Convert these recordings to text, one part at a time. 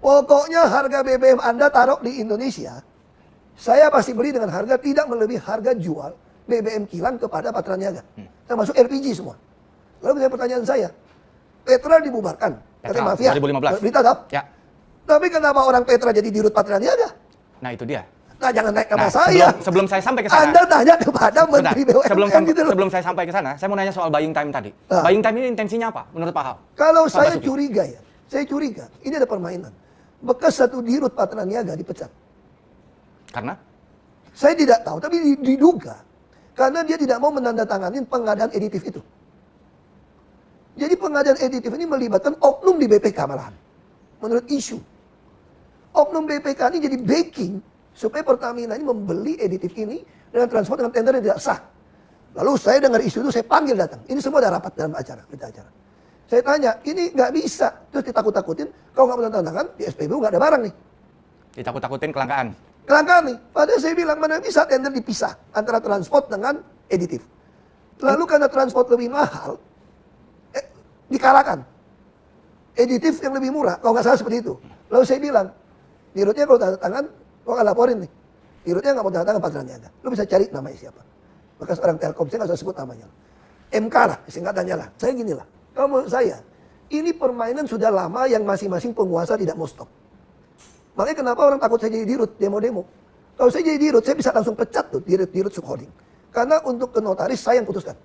Pokoknya harga BBM Anda taruh di Indonesia, saya pasti beli dengan harga tidak melebihi harga jual BBM kilang kepada Patraniaga. Termasuk LPG semua. Lalu pertanyaan saya, Petra dibubarkan. Katanya mafia. 2015. Berita tahu? Ya. Tapi kenapa orang Petra jadi dirut Patraniaga? Nah itu dia. Nah jangan naik nama saya. Sebelum saya sampai ke sana. Anda tanya kepada Menteri BUMN sebelum saya sampai ke sana, saya mau nanya soal buying time tadi. Buying time ini intensinya apa menurut Pak Hao? Kalau saya curiga ya, saya curiga ini ada permainan. Bekas satu dirut Patraniaga dipecat. Karena? Saya tidak tahu, tapi diduga. Karena dia tidak mau menandatangani pengadaan editif itu. Jadi pengadaan editif ini melibatkan oknum di BPK malahan. Menurut isu. Oknum BPK ini jadi backing supaya Pertamina ini membeli editif ini dengan transport dengan tender yang tidak sah. Lalu saya dengar isu itu, saya panggil datang. Ini semua ada rapat dalam berita acara. Saya tanya, ini nggak bisa. Terus ditakut-takutin, kalau nggak menandatangani, di SPBU nggak ada barang nih. Ditakut-takutin kelangkaan? Kelangkaan nih. Padahal saya bilang, mana bisa tender dipisah antara transport dengan editif. Lalu karena transport lebih mahal, dikalahkan. Editif yang lebih murah, kalau nggak salah seperti itu. Lalu saya bilang, dirutnya kalau tanda tangan, kok nggak laporin nih. Dirutnya nggak mau tanda tangan Patraniaga. Lu bisa cari namanya siapa. Bekas orang Telkom, saya nggak usah sebut namanya. MK lah, singkatannya lah. Saya gini lah, kalau menurut saya, ini permainan sudah lama yang masing-masing penguasa tidak mau stop. Makanya kenapa orang takut saya jadi dirut, demo-demo. Kalau saya jadi dirut, saya bisa langsung pecat tuh dirut subholding. Karena untuk ke notaris, saya yang putuskan.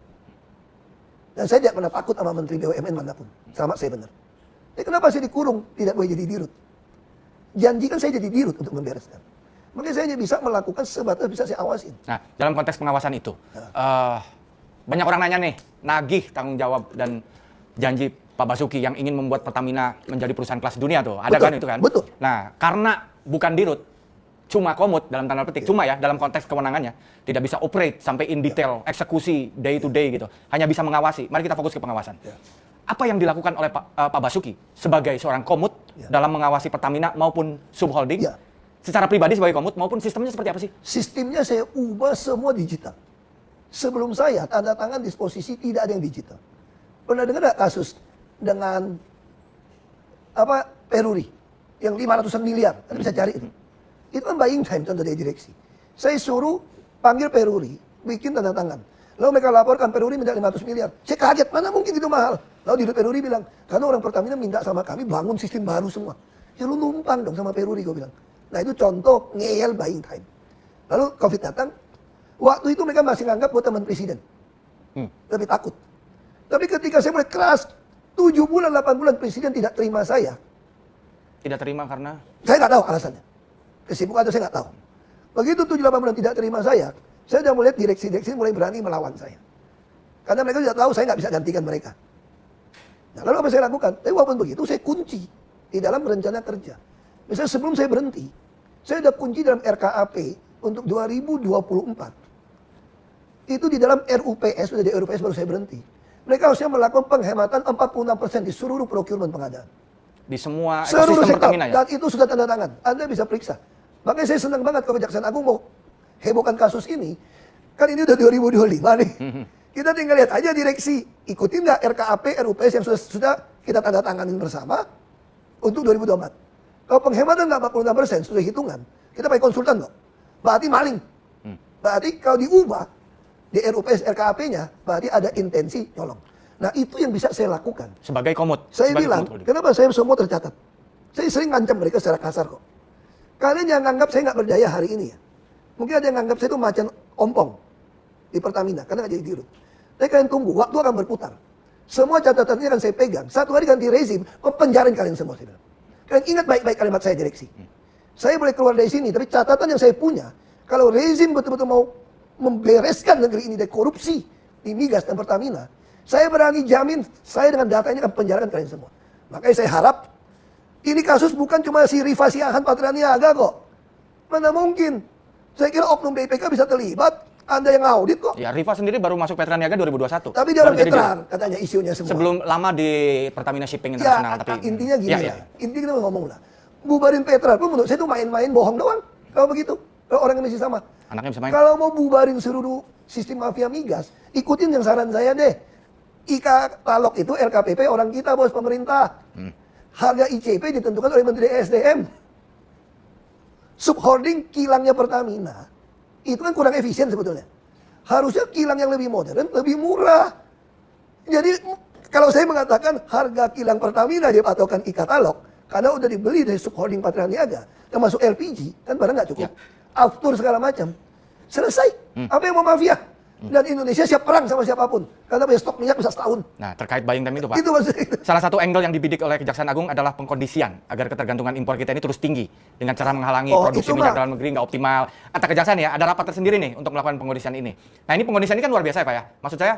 Dan saya tidak pernah takut sama Menteri BUMN manapun. Sama saya benar. Kenapa saya dikurung, tidak boleh jadi dirut? Janjikan saya jadi dirut untuk membereskan. Makanya saya hanya bisa melakukan sebatas bisa saya awasin. Nah, dalam konteks pengawasan itu, banyak orang nanya nih, nagih tanggung jawab dan janji Pak Basuki yang ingin membuat Pertamina menjadi perusahaan kelas dunia tuh. Ada kan itu kan? Betul. Nah, karena bukan dirut, cuma komut dalam tanda petik, cuma ya dalam konteks kewenangannya, tidak bisa operate sampai in detail, eksekusi day to day gitu. Hanya bisa mengawasi. Mari kita fokus ke pengawasan. Apa yang dilakukan oleh Pak Basuki sebagai seorang komut dalam mengawasi Pertamina maupun subholding? Secara pribadi sebagai komut maupun sistemnya seperti apa sih? Sistemnya saya ubah semua digital. Sebelum saya tanda tangan disposisi tidak ada yang digital. Pernah dengar gak kasus dengan Peruri yang 500-an miliar? Anda bisa cari itu. Itu kan buying time contoh dari direksi. Saya suruh panggil Peruri, bikin tanda tangan. Lalu mereka laporkan Peruri minta 500 miliar. Saya kaget, mana mungkin itu mahal. Lalu di Peruri bilang, karena orang Pertamina minta sama kami bangun sistem baru semua. Ya lu numpang dong sama Peruri, gue bilang. Nah itu contoh ngeyel buying time. Lalu COVID datang, waktu itu mereka masih nganggap gue teman presiden. Lebih takut. Tapi ketika saya mulai keras, 7 bulan, 8 bulan presiden tidak terima saya. Tidak terima karena? Saya nggak tahu alasannya. Kesibukan atau saya nggak tahu. Begitu 7-8 bulan tidak terima saya sudah melihat direksi-direksi mulai berani melawan saya. Karena mereka sudah tahu saya nggak bisa gantikan mereka. Nah, lalu apa saya lakukan? Tapi walaupun begitu, saya kunci di dalam rencana kerja. Misalnya sebelum saya berhenti, saya sudah kunci dalam RKAP untuk 2024. Itu di dalam RUPS, sudah di RUPS baru saya berhenti. Mereka harusnya melakukan penghematan 46% di seluruh procurement pengadaan. Di semua seluruh ekosistem Pertamina ya? Dan itu sudah tanda tangan. Anda bisa periksa. Makanya saya senang banget kalau Kejaksaan Agung mau hebohkan kasus ini. Kan ini udah 2025 nih. Kita tinggal lihat aja direksi. Ikutin nggak RKAP, RUPS yang sudah kita tanda tanganin bersama untuk 2024. Kalau penghematan nggak 46% sudah hitungan. Kita pakai konsultan kok. Berarti maling. Berarti kalau diubah di RUPS RKAP-nya, berarti ada intensi nyolong. Nah itu yang bisa saya lakukan. Sebagai komut. Saya sebagai bilang, komut kenapa saya semua tercatat? Saya sering ngancam mereka secara kasar kok. Kalian jangan anggap saya nggak berdaya hari ini ya. Mungkin ada yang anggap saya itu macan ompong di Pertamina, karena nggak jadi dirut. Tapi kalian tunggu, waktu akan berputar. Semua catatan ini akan saya pegang. Satu hari ganti rezim, penjarain kalian semua. Kalian ingat baik-baik kalimat saya direksi. Saya boleh keluar dari sini, tapi catatan yang saya punya, kalau rezim betul-betul mau membereskan negeri ini dari korupsi di migas dan Pertamina, saya berani jamin, saya dengan data ini akan penjarakan kalian semua. Makanya saya harap, ini kasus bukan cuma si Rifa Siahaan Patraniaga kok. Mana mungkin. Saya kira oknum BPK bisa terlibat, Anda yang audit kok. Ya, Rifa sendiri baru masuk Petraniaga 2021. Tapi dia orang veteran, katanya isunya semua. Sebelum lama di Pertamina Shipping International. Ya, tapi intinya gini lah. Intinya kita ngomong lah. Bubarin Petra pun menurut saya itu main-main bohong doang. Kalau begitu, kalau orang Indonesia sama. Anaknya bisa main. Kalau mau bubarin seluruh sistem mafia migas, ikutin yang saran saya deh. IKA Talok itu LKPP orang kita, bos, pemerintah. Harga ICP ditentukan oleh Menteri SDM. Subholding kilangnya Pertamina, itu kan kurang efisien sebetulnya. Harusnya kilang yang lebih modern, lebih murah. Jadi kalau saya mengatakan harga kilang Pertamina dia patokan e-katalog, karena udah dibeli dari subholding Patra Niaga, termasuk LPG, kan barang nggak cukup. Aftur segala macam. Selesai. Apa yang mau mafia? Dan Indonesia siap perang sama siapapun. Karena punya stok minyak bisa setahun. Nah, terkait buying time itu, Pak. Itu maksudnya. Salah satu angle yang dibidik oleh Kejaksaan Agung adalah pengkondisian agar ketergantungan impor kita ini terus tinggi dengan cara menghalangi produksi minyak dalam negeri nggak optimal. Kata Kejaksaan ya, ada rapat tersendiri nih untuk melakukan pengkondisian ini. Nah, ini pengkondisian ini kan luar biasa ya, Pak ya. Maksud saya,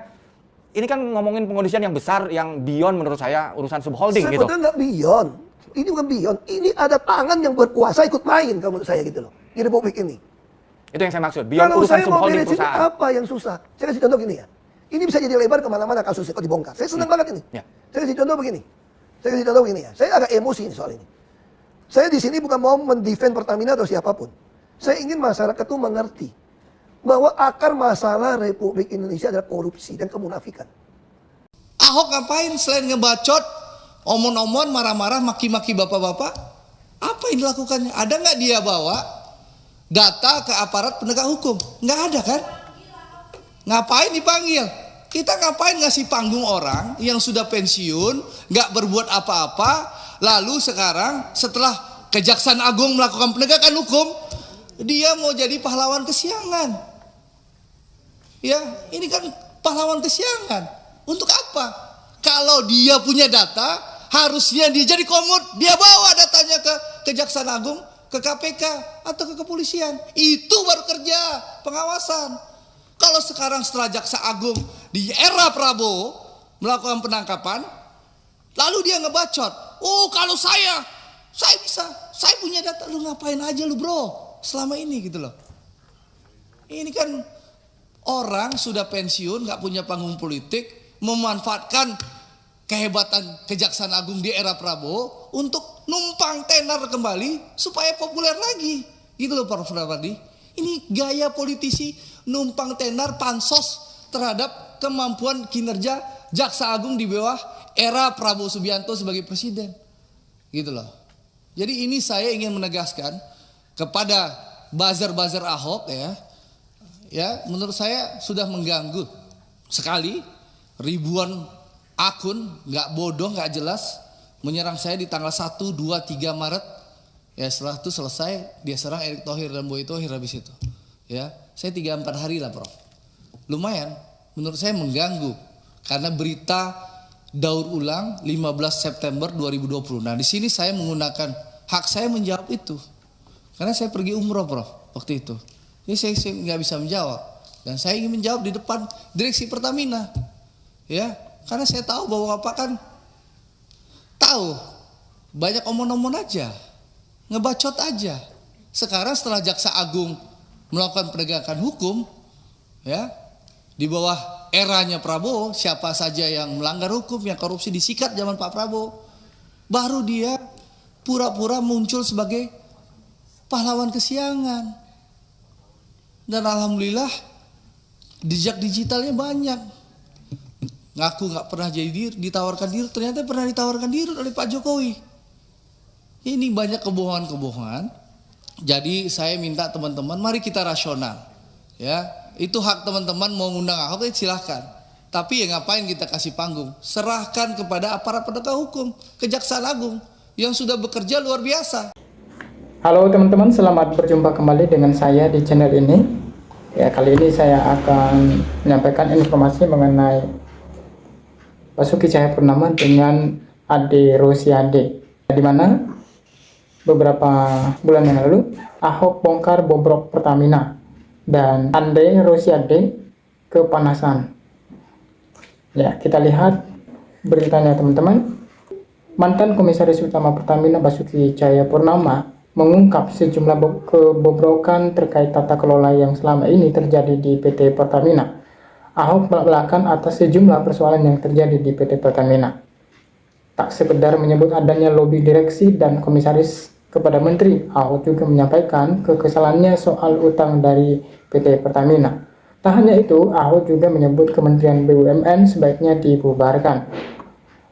ini kan ngomongin pengkondisian yang besar, yang beyond menurut saya urusan subholding gitu. Sebetulnya nggak beyond. Ini bukan beyond. Ini ada tangan yang berkuasa ikut main kalau menurut saya gitu loh. Di Republik ini. Itu yang saya maksud. Beyond Kalau urusan saya mau subholding beresin perusahaan. apa yang susah? Saya kasih contoh gini ya. Ini bisa jadi lebar kemana-mana kasusnya kalau dibongkar. Saya senang banget ini. Ya. Saya kasih contoh begini. Ya. Saya agak emosi ini soal ini. Saya di sini bukan mau mendefend Pertamina atau siapapun. Saya ingin masyarakat itu mengerti bahwa akar masalah Republik Indonesia adalah korupsi dan kemunafikan. Ahok ngapain selain ngebacot, omon-omon, marah-marah, maki-maki bapak-bapak? Apa yang dilakukannya? Ada nggak dia bawa data ke aparat penegak hukum? Nggak ada kan? Ngapain dipanggil? Kita ngapain ngasih panggung orang yang sudah pensiun, nggak berbuat apa-apa, lalu sekarang setelah Kejaksaan Agung melakukan penegakan hukum, dia mau jadi pahlawan kesiangan. Ya, ini kan pahlawan kesiangan. Untuk apa? Kalau dia punya data, harusnya dia jadi komut, dia bawa datanya ke Kejaksaan Agung, ke KPK atau ke kepolisian. Itu baru kerja pengawasan. Kalau sekarang setelah Jaksa Agung di era Prabowo melakukan penangkapan, lalu dia ngebacot. Oh, kalau saya bisa, saya punya data. Lu ngapain aja lu bro selama ini gitu loh. Ini kan orang sudah pensiun, nggak punya panggung politik, memanfaatkan kehebatan Kejaksaan Agung di era Prabowo untuk numpang tenar kembali supaya populer lagi. Gitu loh Pak Fadli. Ini gaya politisi numpang tenar pansos terhadap kemampuan kinerja Jaksa Agung di bawah era Prabowo Subianto sebagai presiden. Gitu loh. Jadi ini saya ingin menegaskan kepada buzzer-buzzer Ahok ya menurut saya sudah mengganggu sekali. Ribuan akun nggak bodoh, nggak jelas menyerang saya di tanggal 1, 2, 3 Maret. Ya setelah itu selesai dia serang Erick Thohir dan Boy Thohir habis itu. Ya, saya 3-4 hari lah Prof. Lumayan, menurut saya mengganggu karena berita daur ulang 15 September 2020. Nah, di sini saya menggunakan hak saya menjawab itu. Karena saya pergi umroh Prof waktu itu. Ini saya nggak bisa menjawab dan saya ingin menjawab di depan direksi Pertamina. Ya, karena saya tahu bahwa Bapak kan tahu banyak omon-omon aja. Ngebacot aja. Sekarang setelah Jaksa Agung melakukan penegakan hukum, ya di bawah eranya Prabowo, siapa saja yang melanggar hukum, yang korupsi disikat zaman Pak Prabowo, baru dia pura-pura muncul sebagai pahlawan kesiangan. Dan alhamdulillah jejak digitalnya banyak. Ngaku nggak pernah jadi ditawarkan diri, ternyata pernah ditawarkan diri oleh Pak Jokowi. Ini banyak kebohongan-kebohongan. Jadi saya minta teman-teman, mari kita rasional. Ya, itu hak teman-teman mau ngundang Ahok silahkan. Tapi ya ngapain kita kasih panggung? Serahkan kepada aparat penegak hukum, Kejaksaan Agung yang sudah bekerja luar biasa. Halo teman-teman, selamat berjumpa kembali dengan saya di channel ini. Ya, kali ini saya akan menyampaikan informasi mengenai Basuki Cahayapurnama dengan Ade Rosiade, di mana beberapa bulan yang lalu Ahok bongkar bobrok Pertamina dan Ade Rosiade kepanasan. Ya, kita lihat beritanya teman-teman. Mantan Komisaris Utama Pertamina Basuki Cahayapurnama mengungkap sejumlah kebobrokan terkait tata kelola yang selama ini terjadi di PT Pertamina. Ahok belak-belakan atas sejumlah persoalan yang terjadi di PT Pertamina. Tak sekedar menyebut adanya lobi direksi dan komisaris kepada menteri, Ahok juga menyampaikan kekesalannya soal utang dari PT Pertamina. Tak hanya itu, Ahok juga menyebut Kementerian BUMN sebaiknya dibubarkan.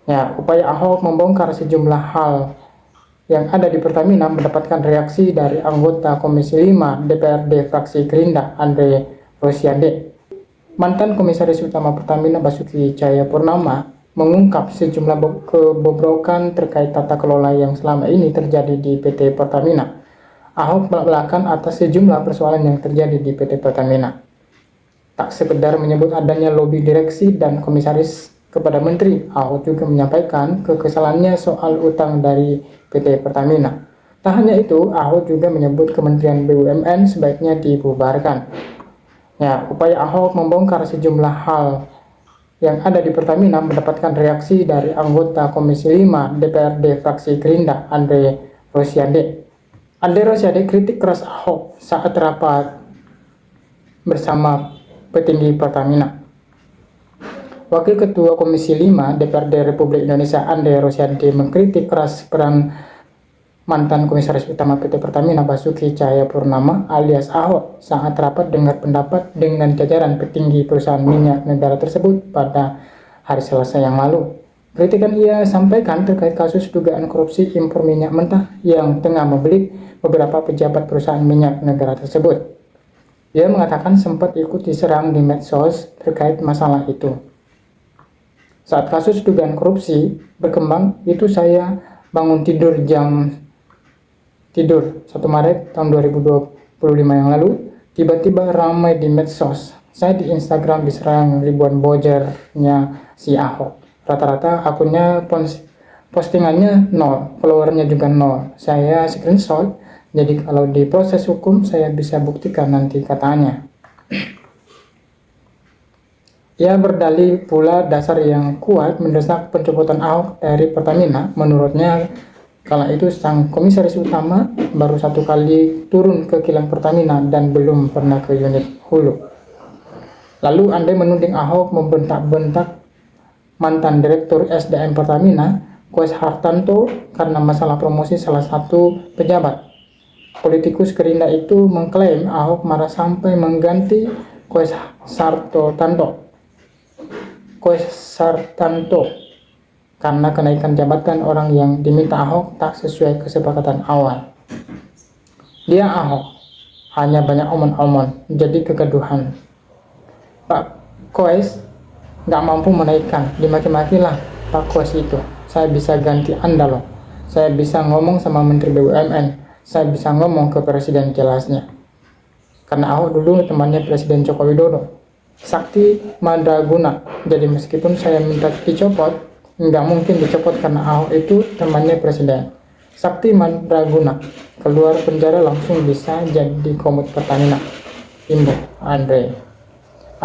Ya, upaya Ahok membongkar sejumlah hal yang ada di Pertamina mendapatkan reaksi dari anggota Komisi 5 DPRD fraksi Gerindra Andre Rosiade. Mantan Komisaris Utama Pertamina Basuki Cahayapurnama mengungkap sejumlah kebobrokan terkait tata kelola yang selama ini terjadi di PT Pertamina. Ahok belak-belakan atas sejumlah persoalan yang terjadi di PT Pertamina. Tak sekedar menyebut adanya lobi direksi dan komisaris kepada menteri, Ahok juga menyampaikan kekesalannya soal utang dari PT Pertamina. Tak hanya itu, Ahok juga menyebut Kementerian BUMN sebaiknya dibubarkan. Ya, upaya Ahok membongkar sejumlah hal yang ada di Pertamina mendapatkan reaksi dari anggota Komisi 5 DPRD fraksi Gerindra Andre Rosiade. Andre Rosiade kritik keras Ahok saat rapat bersama petinggi Pertamina. Wakil Ketua Komisi 5 DPRD Republik Indonesia Andre Rosiade mengkritik keras peran mantan Komisaris Utama PT Pertamina Basuki Cahayapurnama alias Ahok saat rapat dengar pendapat dengan jajaran petinggi perusahaan minyak negara tersebut pada hari Selasa yang lalu. Kritikan ia sampaikan terkait kasus dugaan korupsi impor minyak mentah yang tengah membelit beberapa pejabat perusahaan minyak negara tersebut. Ia mengatakan sempat ikut diserang di medsos terkait masalah itu. Saat kasus dugaan korupsi berkembang, itu saya bangun tidur 1 Maret tahun 2025 yang lalu, tiba-tiba ramai di medsos. Saya di Instagram diserang ribuan bojernya si Ahok. Rata-rata akunnya postingannya 0, followernya juga 0. Saya screenshot, jadi kalau di proses hukum saya bisa buktikan nanti katanya. Ia berdalih pula dasar yang kuat mendesak pencopotan Ahok dari Pertamina. Menurutnya, kala itu sang komisaris utama baru 1 kali turun ke kilang Pertamina dan belum pernah ke unit hulu. Lalu Andre menuding Ahok membentak-bentak mantan Direktur SDM Pertamina, Koes Hartanto, karena masalah promosi salah satu pejabat. Politikus Gerindra itu mengklaim Ahok marah sampai mengganti Koes Sartanto karena kenaikan jabatan orang yang diminta Ahok tak sesuai kesepakatan awal. Dia Ahok hanya banyak omon-omon, jadi kegaduhan. Pak Koes nggak mampu menaikkan, dimaki-makilah Pak Koes itu. Saya bisa ganti Anda loh. Saya bisa ngomong sama Menteri BUMN. Saya bisa ngomong ke Presiden jelasnya. Karena Ahok dulu temannya Presiden Joko Widodo. Sakti Madraguna. Jadi meskipun saya minta dicopot, nggak mungkin dicopot karena Ahok itu temannya Presiden. Sakti Madraguna keluar penjara langsung bisa jadi komut Pertamina. Imbo Andre.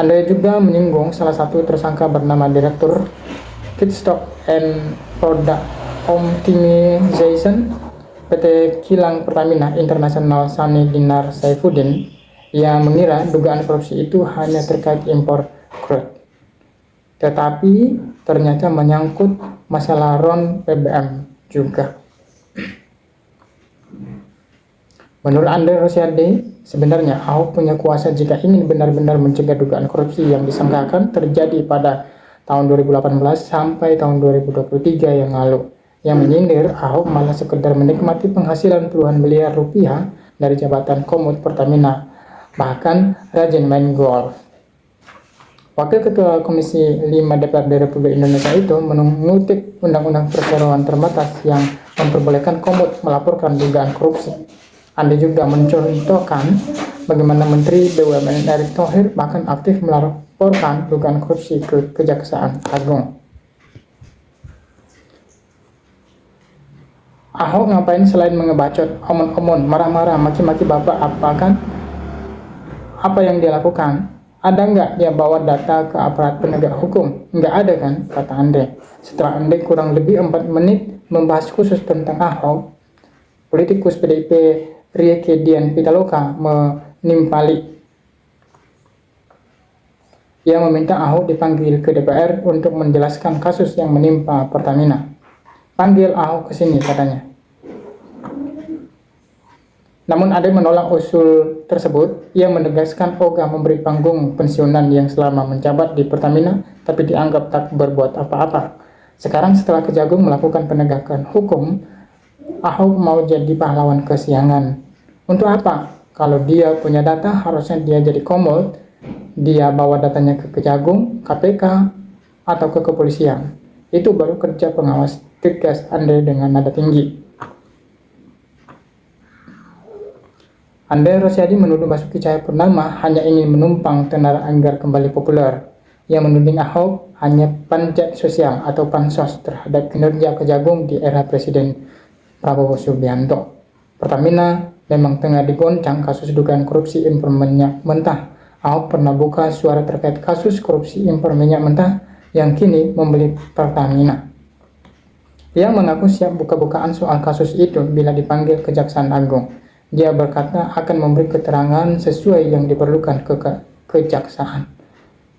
Andre juga menyinggung salah satu tersangka bernama Direktur Feedstock and Product Optimization PT Kilang Pertamina International Sani Dinar Saifuddin yang mengira dugaan korupsi itu hanya terkait impor crude. Tetapi ternyata menyangkut masalah RON BBM juga. Menurut Andre Rosiade, sebenarnya Ahok punya kuasa jika ingin benar-benar mencegah dugaan korupsi yang disangkakan terjadi pada tahun 2018 sampai tahun 2023 yang lalu. Yang menyindir Ahok malah sekedar menikmati penghasilan puluhan miliar rupiah dari jabatan komut Pertamina, bahkan rajin main golf. Wakil Ketua Komisi 5 DPRD Republik Indonesia itu mengutip Undang-Undang Perseroan Terbatas yang memperbolehkan komut melaporkan dugaan korupsi. Anda juga mencontohkan bagaimana Menteri BUMN Erick Thohir bahkan aktif melaporkan dugaan korupsi ke Kejaksaan Agung. Ahok ngapain selain mengebacot, omon-omon, marah-marah, maki-maki bapak apa yang dia lakukan? Ada nggak dia bawa data ke aparat penegak hukum? Nggak ada kan, kata Andre. Setelah Andre kurang lebih 4 menit membahas khusus tentang Ahok, politikus PDIP Rieke Dian Pitaloka menimpali. Ia meminta Ahok dipanggil ke DPR untuk menjelaskan kasus yang menimpa Pertamina. Panggil Ahok ke sini, katanya. Namun Andre menolak usul tersebut. Ia menegaskan ogah memberi panggung pensiunan yang selama menjabat di Pertamina tapi dianggap tak berbuat apa-apa. Sekarang setelah Kejagung melakukan penegakan hukum, Ahok mau jadi pahlawan kesiangan. Untuk apa? Kalau dia punya data, harusnya dia jadi komod, dia bawa datanya ke Kejagung, KPK, atau ke kepolisian. Itu baru kerja pengawas, tegas Andre dengan nada tinggi. Andre Rosiadi menuduh Basuki Cahayapurnama hanya ingin menumpang tenar agar kembali populer. Ia menuding Ahok hanya panjat sosial atau pansos terhadap kinerja Kejagung di era Presiden Prabowo Subianto. Pertamina memang tengah digoncang kasus dugaan korupsi impor minyak mentah. Ahok pernah buka suara terkait kasus korupsi impor minyak mentah yang kini membeli Pertamina. Ia mengaku siap buka-bukaan soal kasus itu bila dipanggil Kejaksaan Agung. Dia berkata akan memberi keterangan sesuai yang diperlukan ke kejaksaan.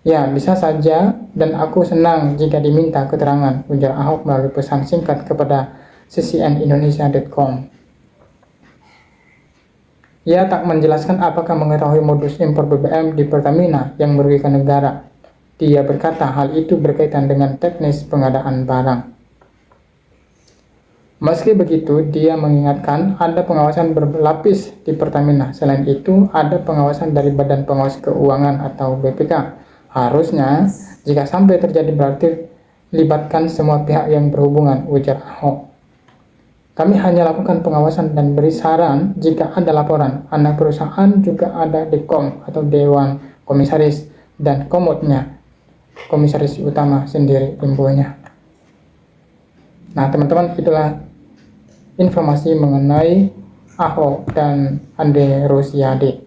Ya, bisa saja dan aku senang jika diminta keterangan, ujar Ahok melalui pesan singkat kepada ccnindonesia.com. Ia tak menjelaskan apakah mengetahui modus impor BBM di Pertamina yang merugikan negara. Dia berkata hal itu berkaitan dengan teknis pengadaan barang. Meski begitu, dia mengingatkan ada pengawasan berlapis di Pertamina. Selain itu, ada pengawasan dari Badan Pengawas Keuangan atau BPK. Harusnya, jika sampai terjadi berarti libatkan semua pihak yang berhubungan, ujar Ahok. Kami hanya lakukan pengawasan dan beri saran jika ada laporan. Anak perusahaan juga ada Dekom atau Dewan Komisaris dan komodnya, komisaris utama sendiri, imbunya. Nah, teman-teman, itulah informasi mengenai Ahok dan Andre Rosiade.